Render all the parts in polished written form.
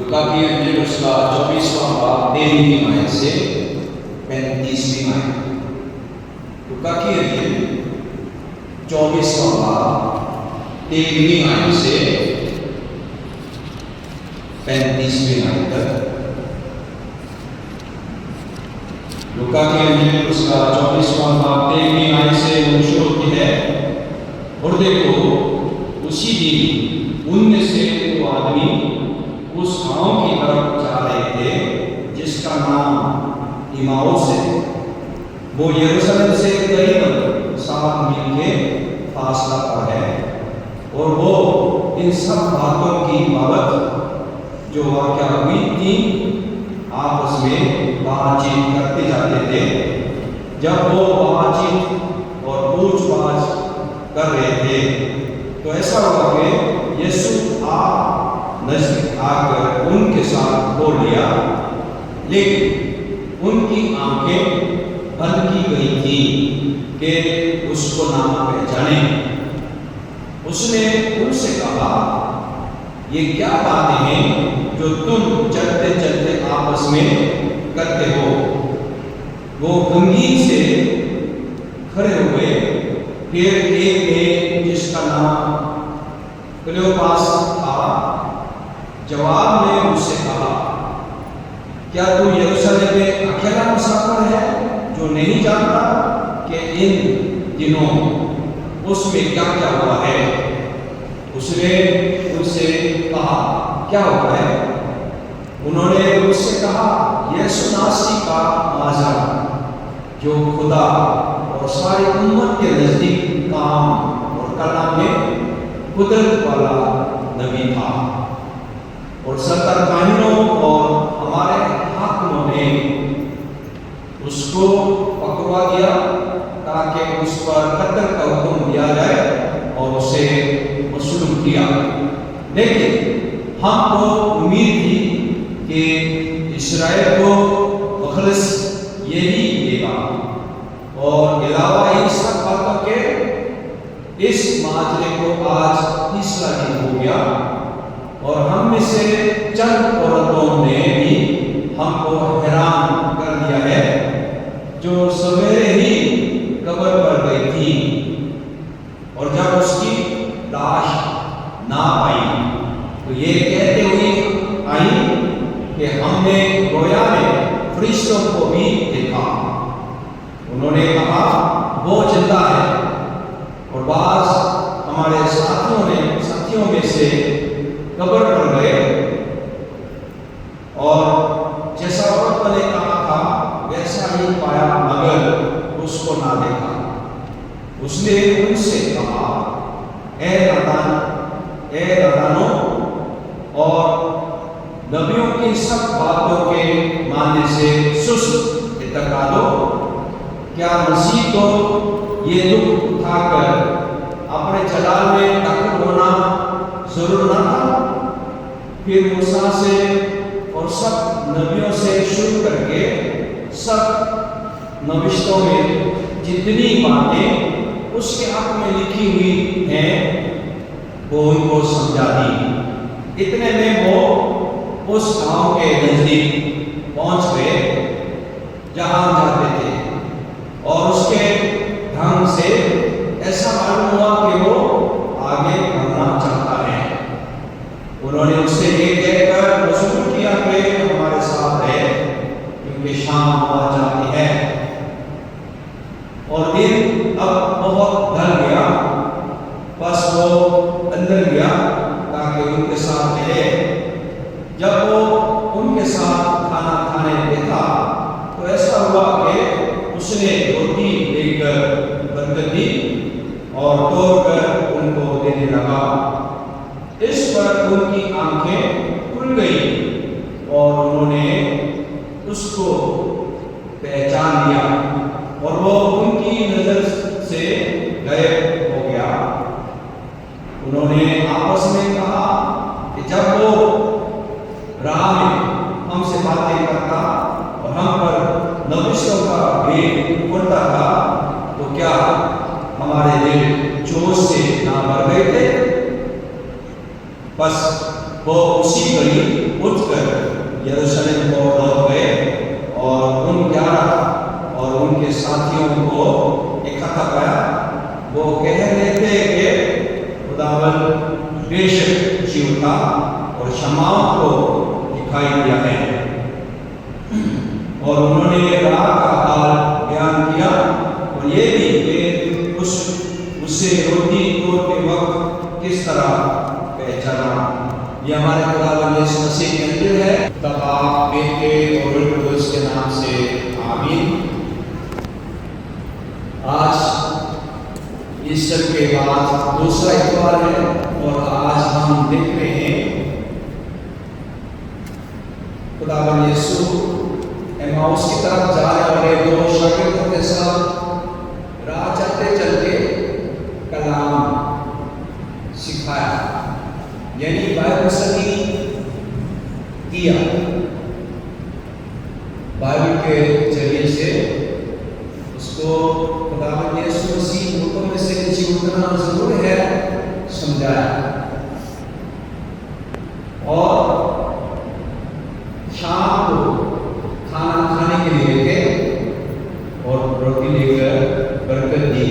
लूका की इंजील उसका 24वां बाब 13वीं आयत से 35वीं आयत। लूका की इंजील 24वां बाब 13वीं आयत से 35वीं आयत तक। लूका की इंजील उसका 24वां बाब 13वीं आयत से शुरू होती है। और देखो, उसी दिन उनमें से दो आदमी उस गांव की तरफ जा रहे थे जिसका नाम इमाउस है। वो यरूशलेम से करीब 7 मील के फासला पर है। और वो इन सब बातों की बाबत जो वाक़या हुई थी आपस में बातचीत करते जाते थे। जब वो बातचीत और पूछ पाछ कर रहे थे तो ऐसा हुआ कि यीशु नजदीक आकर उनके साथ बोल लिया, लेकिन उनकी आंखें बंद की गई थी कि उसको ना पहचाने। उसने उनसे कहा, ये क्या बातें हैं जो तुम चलते चलते आपस में करते हो? वो गंभीर से खड़े हुए। फिर एक ने जिसका नाम क्लियोपास था जवाब में उससे कहा, क्या तू यरूशलेम में अकेला मुसाफिर है जो नहीं जानता कि इन दिनों उसमें क्या क्या हुआ है? उसने उनसे कहा, क्या हुआ है? उन्होंने उससे कहा, यीशु नासरी का माजा जो खुदा और सारी उम्मत के नजदीक काम और कलाम में कुदरत वाला नबी था। और 70 काहिनों और हमारे हाकिमों ने उसको पकड़वा दिया ताकि उस पर कत्ल का हुक्म दिया जाए और उसे मसलूम किया। लेकिन हमको उम्मीद थी कि इस्राएल को मुखलिस यही देगा। और अलावा इन सब बातों के इस माजरे को आज तीसरा दिन हो गया और हम में से चंद औरतों ने भी हमको हैरान कर दिया है जो सवेरे ही कब्र पर गई थी और जब उसकी लाश ना पाई तो ये कहते हुए आई कि हमने गोया में फरिश्तों को भी देखा। उन्होंने कहा, वो जिंदा है। और बाज हमारे साथियों में से कब्र पर गए और जैसा औरत ने कहा था वैसा ही पाया, मगर उसको ना देखा। उसने उनसे कहा, ए नादानो, और नबियों की सब बातों के मानने से सुस्त इत्तका दो। क्या मसीह को ये दुख उठाकर अपने जलाल में दाखिल होना जरूर ना था? फिर मूसा से और सब नबियों से शुरू करके सब नविश्तों में जितनी बातें उसके हक में लिखी हुई हैं वो उनको समझा दी। इतने में वो उस गांव के नजदीक पहुंच गए जहां जाते थे और उसके ढंग से ऐसा मालूम हुआ कि वो आगे बढ़ना चाहता है। उन्होंने उससे ये कहकर वसूल किया कि हमारे साथ रहे क्योंकि शाम आ जाती है और दिन अब बहुत ढल गया। बस वो अंदर गया ताकि उनके साथ रहे। जब वो उनके साथ खाना खाने बैठा तो ऐसा हुआ कि उसने रोटी लेकर बरकत दी और तोड़कर उनको देने लगा। इस पर उनकी आंखें खुल गई और उन्होंने उसको पहचान लिया और वो उनकी नजर से गायब हो गया। उन्होंने आपस में कहा कि जब वो राह में हमसे बातें करता और हम पर नविश्तों का भेद खुलता था तो क्या हमारे दिल जोश से ना भर गए थे? बस وہ اسی گھڑی اٹھ کر یروشلم کو لوٹ گئے اور ان 11 اور ان کے ساتھیوں کو اکٹھا کیا۔ وہ کہہ رہے تھے کہ خداوند بے شک جی اٹھا اور شمعون کو دکھائی دیا ہے، اور انہوں نے رات کا حال بیان کیا اور یہ بھی کہ اسے روٹی توڑتے وقت کس طرح پہچانا۔ یہ ہمارے خداوند یسوع مسیح کی انجیل ہے۔ تب آپ بیٹے اور روح القدس کے نام سے آمین۔ آج ایسٹر کے بعد دوسرا اتوار ہے اور آج ہم دیکھ رہے ہیں خداوند یسوع ایماؤس کی طرف جانے والے دو شاگردوں کے ساتھ راہ چلتے چلتے کلام سکھایا، یعنی بائبل اسٹڈی کیا۔ بائبل کے ذریعے سے اس کو خداوند یسوع مسیح حکم میں سے جی اتنا ضرور ہے سمجھایا، اور شام کو کھانا کھانے کے لیے گئے اور روٹی لے کر برکت دی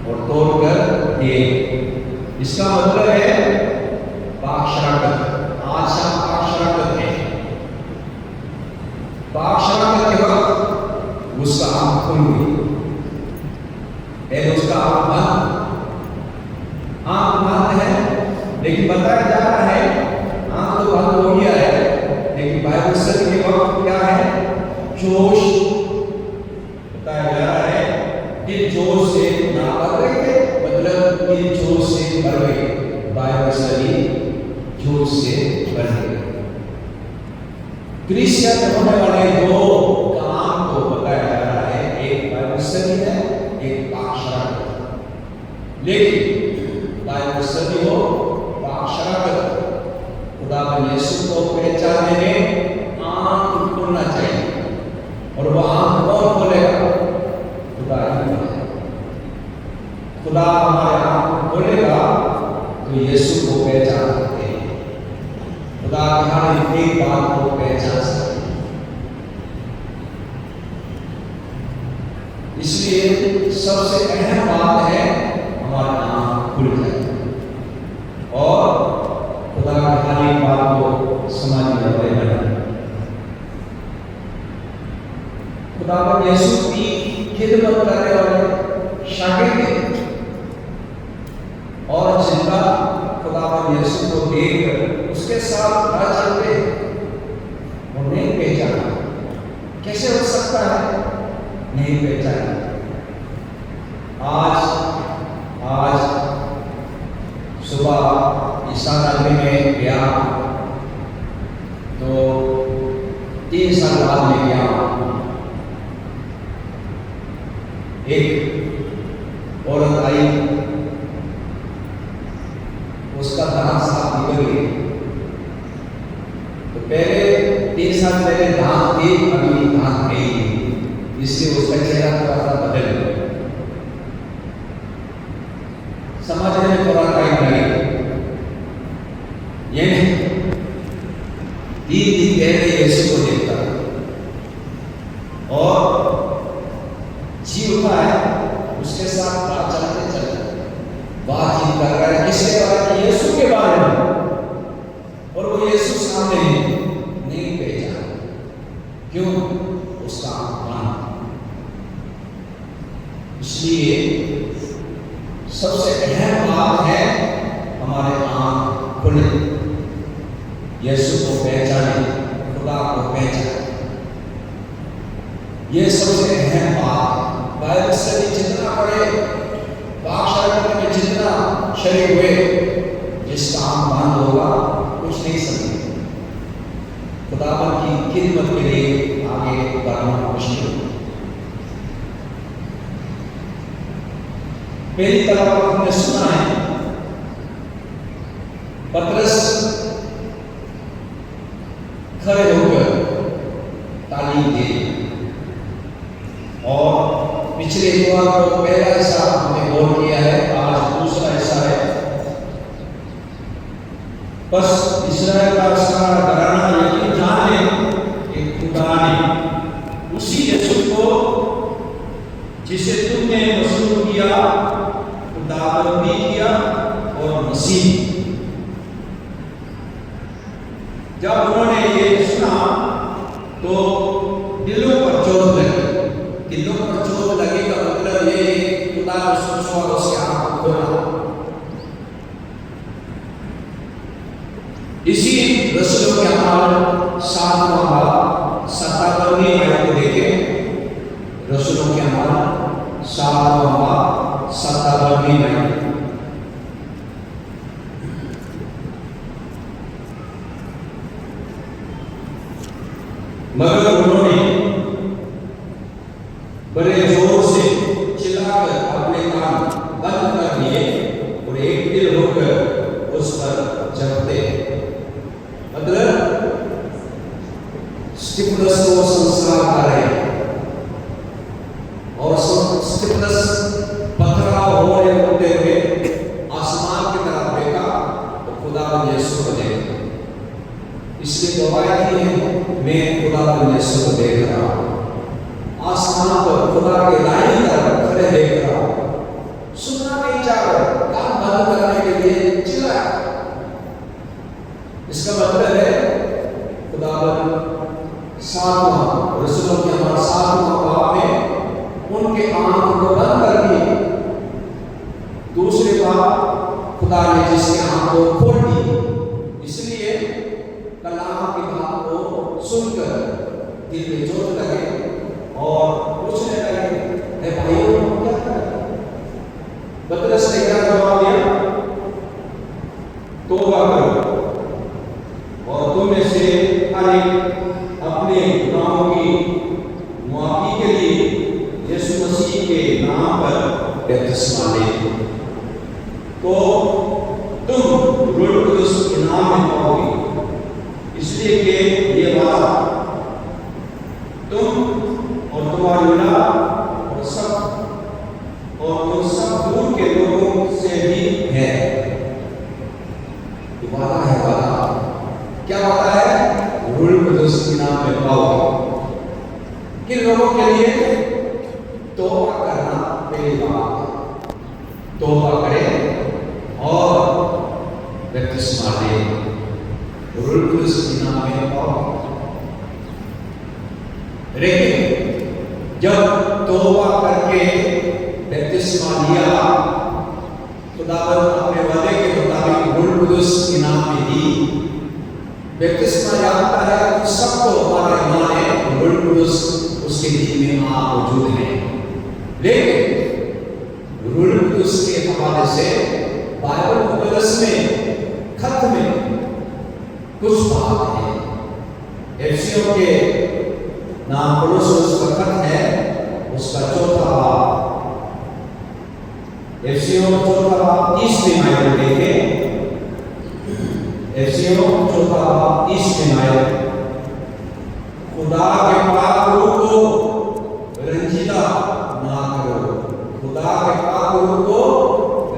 اور توڑ کر دیے۔ اس کا مطلب ہے پاک شراکت۔ آج شام پاک شراکت ہے۔ پاک شراکت کے وقت اس کا آنکھ کھل گئی، اس کا آنکھ بند ہے، لیکن بتایا جا رہا ہے آنکھ تو بند ہو گیا ہے، لیکن بائبل اسٹڈی کے وقت کیا ہے؟ جوش بتایا جا رہا ہے کہ جوش سے نہ بڑھ رہے تھے، مطلب کہ جوش سے بڑھ گئے۔ بائبل اسٹڈی جوش سے بڑھ گئے۔ کرسچن ہونے والے دو کام کو بتایا جا رہا ہے، ایک بائبل اسٹڈی ہے، ایک پاک شراکت۔ لیکن بائبل اسٹڈی ہو، پاک شراکت، خداوند یسوع کو پہچاننے میں آنکھ کھلنا چاہیے، اور وہ آنکھ کون کھولے گا؟ خدا ہی کھولے گا۔ خدا ہمارے آنکھ کھولے گا تو یسوع کو پہچان سکتے ہیں، خدا کی ہر ایک بات کو پہچان سکتے ہیں۔ اس لیے سب سے اہم بات ہے ہمارا آنکھ کھل جائے اور خدا کی ہر ایک بات کو سمجھنے والے بنیں۔ خداوند یسوع کی خدمت کرنے والے شاگرد اور جن کا خداوند یسوع کو دیکھ کر اس کے ساتھ راہ چلتے وہ نہیں پہچانا۔ کیسے ہو سکتا ہے نہیں پہچانا؟ آج صبح عیسیٰ نگر میں گیا تو 3 سال بعد میں گیا، ایک عورت آئی، اس کا دانت صاف نکل گیا۔ تو پہلے 3 سال پہلے دانت تھے، ابھی دانت نہیں، اس لیے اس کا چہرہ تھوڑا سا بدل گیا۔ سمجھنے میں تھوڑا ٹائم لگے، یہ نہیں 3 دن پہلے یسوع کو دیکھتا اور جی اٹھا ہے، اس کے ساتھ راہ چلتے چلتے بات چیت کر رہا ہے، کس کے بارے میں؟ یسوع کے بارے میں، اور وہ یسوع سامنے نہیں پہچانا۔ کیوں؟ اس کا آنکھ بند۔ اس لیے سب سے اہم بات ہے ہمارے آنکھ کھلے، یسوع کو پہچانے، خدا کو پہچانے۔ یہ سب سے اہم بات ہے۔ بائبل اسٹڈی جتنا پڑھے، پاک شراکت میں جتنا شریک ہوئے، جس کا آنکھ بند ہوگا کچھ نہیں سمجھے، خداوند کی خدمت کے لیے آگے بڑھنا مشکل ہوگا۔ پہلی طرف ہم نے سنا ہے پترس کھڑے ہو کر تعلیم دے، اور پچھلے اتوار کو پہلا حصہ ہم نے غور کیا ہے، آج دوسرا حصہ ہے۔ بس तरह का सारा डराना यकीन जान ले कि खुदा ने उसी यीशु को जिसे तुमने मसलूब किया, खुदाबंद भी किया और मसीह। जब उन्होंने ये सुना तो दिलों पर चोट लगी। दिलों पर चोट लगी का मतलब ये खुदा ने सोचा उसके आंख खोला। इसी रसूलों के अमल 7वां बाब 57वीं आयत को देखें। रसूलों के अमल 7वां बाब 57वीं आयत। मगर उन्होंने बड़े जोर से चिल्लाकर अपने कान बंद कर दिए और एक दिल होकर उस पर जपते। मतलब स्टिफनस को संस्कार कर रहे और स्टिफनस पथराव होते हुए आसमान की तरफ देखा तो खुदा यीशु को देखा। इसलिए गवाही दी है, मैं खुदा यीशु को देख रहा हूँ, आसमान पर खुदा के दाहिनी तरफ खड़े देख रहा हूँ। सुनना नहीं चाह रहा, कान बंद करने के लिए चिल्लाया। इसका मतलब है खुदावन 7वां रसूलों के अमल 7वां बाब में उनके आंख को बंद कर दिए। दूसरी बात खुदा ने जिसके आंख को खोल दी, इसलिए कलाम की बात को सुनकर दिल में चोट लगे और पूछने लगे, हे भाइयों क्या करें? पतरस ने क्या जवाब दिया? तौबा करो और तुम में से हर एक अपने गुनाहों की मुआफी के लिए यीशु मसीह के नाम पर बपतिस्मा ले, तो तुम रूह कुदस के नाम में पाओगे। इसलिए कि ये बात तुम और तुम्हारी औलाद और तुम सब दूर के लोगों से भी है। वादा है, वादा क्या वादा है? रूह कुदस के नाम में पाओगे। किन लोगों के लिए? तौबा करना पहली बात, तौबा करें और बपतिस्मा लें, रूह कुदस के नाम में पाओगे। लेकिन जब तौबा करके बपतिस्मा लिया, खुदावंद अपने वादे के मुताबिक रूह कुदस के नाम में दी। बपतिस्मा जानता है कि सबको हमारा ईमान है, रूह कुदस उसके दिल में मौजूद है। लेकिन रूह कुदस के हवाले से बाइबल मुकद्दस में खत में कुछ बात है। एफिसियों के नाम पौलुस का खत है, उसका 4वां बाब, एफिसियों 4वां बाब 30वें आयत को देखें। एफिसियों 4वां बाब 30वें आयत। खुदा के पाक रूह को रंजीदा ना करो, खुदा के पाक रूह को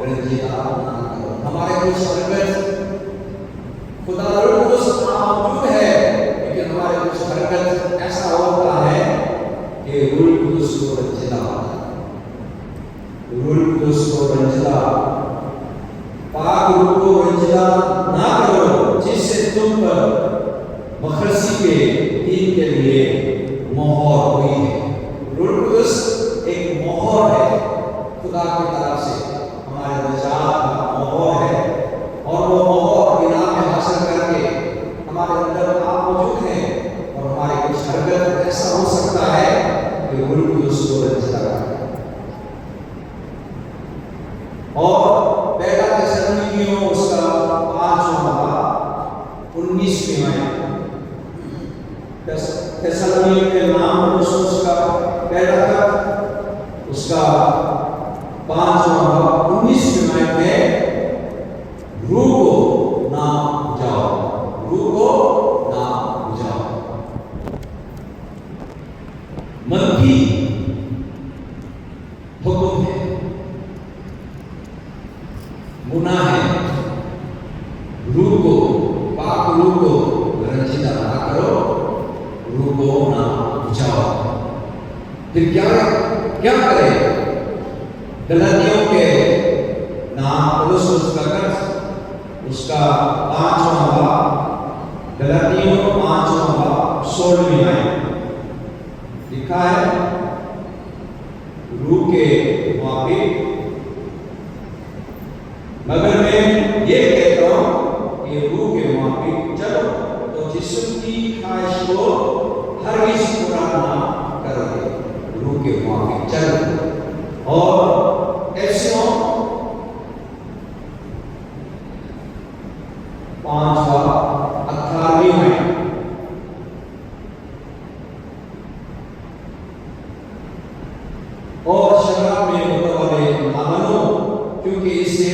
रंजीदा ना करो। हमारे कुछ हरकत खुदा रूह कुदस मौजूद है, लेकिन हमारे कुछ हरकत ऐसा होता है कि रूह कुदस को रंजीदा होता है। रूह कुदस को रंजीदा, पाक रूह को रंजीदा ना करो, जिससे तुम पर मखरसी के दिन के लिए मोहर हुई है। रूह कुदस एक मोहर है खुदा की तरफ से, हमारे निजात का मोहर है, और वो मोहर इनाम में हासिल करके हमारे अंदर आप मौजूद हैं। और हमारे कुछ हरकत ऐसा हो सकता है कि रूह कुदस को रंजीदा करे। और पहला थिस्सलुनीकियों उसका 5वां बाब 19वें आयत। थिस्सलुनीकियों के नाम उसका पहला खत उसका 5वां बाब 19वें आयत में रूह को ना बुझाओ, रूह को ना बुझाओ। मनफी हुक्म है, गुनाह है। रूह को, पाक रूह को रंजीदा ना करो, रूह को ना बुझाओ। फिर क्या करे? गलातियों के नाम पौलुस उसका 5वां बाब, गलातियों 5वां बाब 16वीं आयत लिखा है, रूह के मुताबिक। मगर मैं ये कहता हूं कि रूह के मुताबिक चलो तो जिस्म की ख्वाहिश को हरगिज पूरा ना करोगे। रूह के मुताबिक चलो। और एफिसियों 5:18 में और शराब में मुतवाले ना बनो, क्योंकि इससे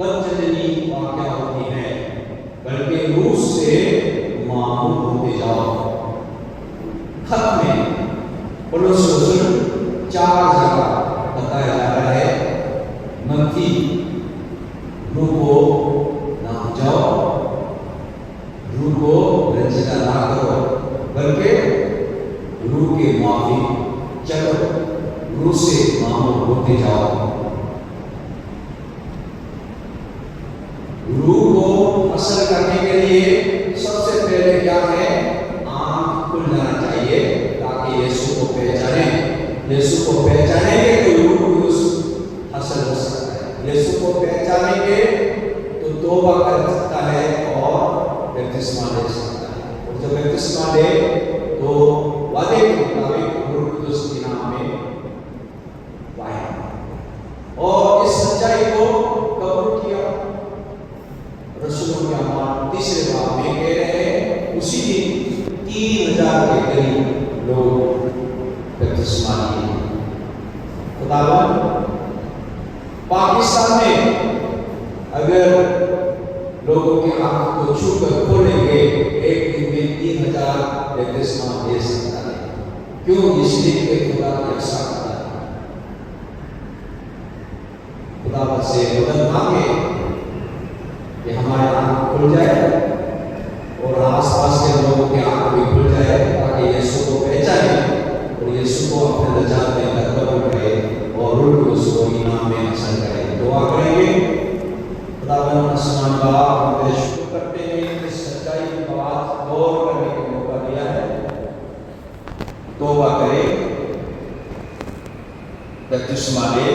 बदचलनी वाक़या होती है, बल्कि रूह से मामूल होते जाओ। खत में पौलुस रसूल 4 जगह बताया जा रहा है, मत्ती रूह को ना बुझाओ, रूह को रंजीदा ना करो, बल्कि रूह के मुताबिक चलो, रूह से मामूल होते जाओ। रूह को हासिल करने के लिए सबसे पहले क्या है? आंख खुल जाना चाहिए ताकि यीशु को पहचाने। यीशु को पहचानेंगे तो रूह को हासिल हो सकता है। यीशु को पहचानेंगे तो तौबा कर सकता है और बपतिस्मा ले सकता है। और जब बपतिस्मा ले तो वादे के मुताबिक रूह कुदुस के नाम में वाहिद और इस सच्चाई को कबूल किया। रसूलों के अमाल 3 बाब में कह रहे हैं, उसी दिन 3000 के करीब लोग बपतिस्मा लिए। खुदावंद पाकिस्तान में अगर लोगों की आंख को छूकर खोलेंगे, एक दिन में 3000 बपतिस्मा दे सकता है। क्यों? इसलिए कि खुदा ऐसा करता है। खुदावंद से मदद मांगे कि हमारे आंख खुल जाए और आसपास के लोगों की आंख भी खुल जाए, ताकि यीशु को पहचाने और यीशु को अपने नजात में कबूल करे और रूह को उसको ईमान में हासिल करे। दुआ करेंगे। खुदावंद आसमान बाप, हम शुक्र करते हैं कि सच्चाई की बात गौर करने का मौका दिया है। तौबा करें, बपतिस्मा ले,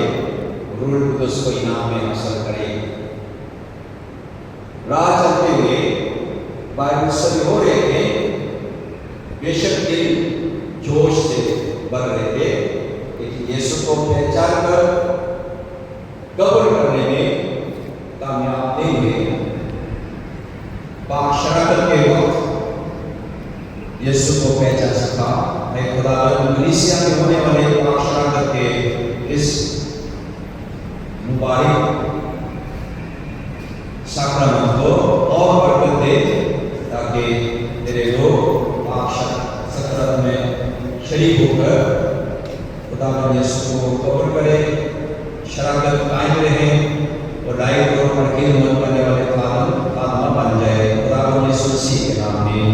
रूह कुदुस को ईमान में हासिल करें। राह चलते हुए बाइबल स्टडी हो रहे थे, बेशक दिल जोश से भर रहे थे, लेकिन यीशु को पहचान कर कबूल करने में कामयाब नहीं हुए। पाक शराकत के वक्त यीशु को पहचान सका। मैं खुदावंद मलेशिया में होने वाले पाक शराकत के इस मुबारक साक्रामेंट को और बरकत दे, ताकि तेरे लोग पाक साक्रामेंट में शरीक होकर खुदावंद यीशु को कबूल करें, शराकत कायम रहे और लाइफ और खिदमत करने वाले खादम बन जाए। खुदावंद यीशु मसीह के नाम में।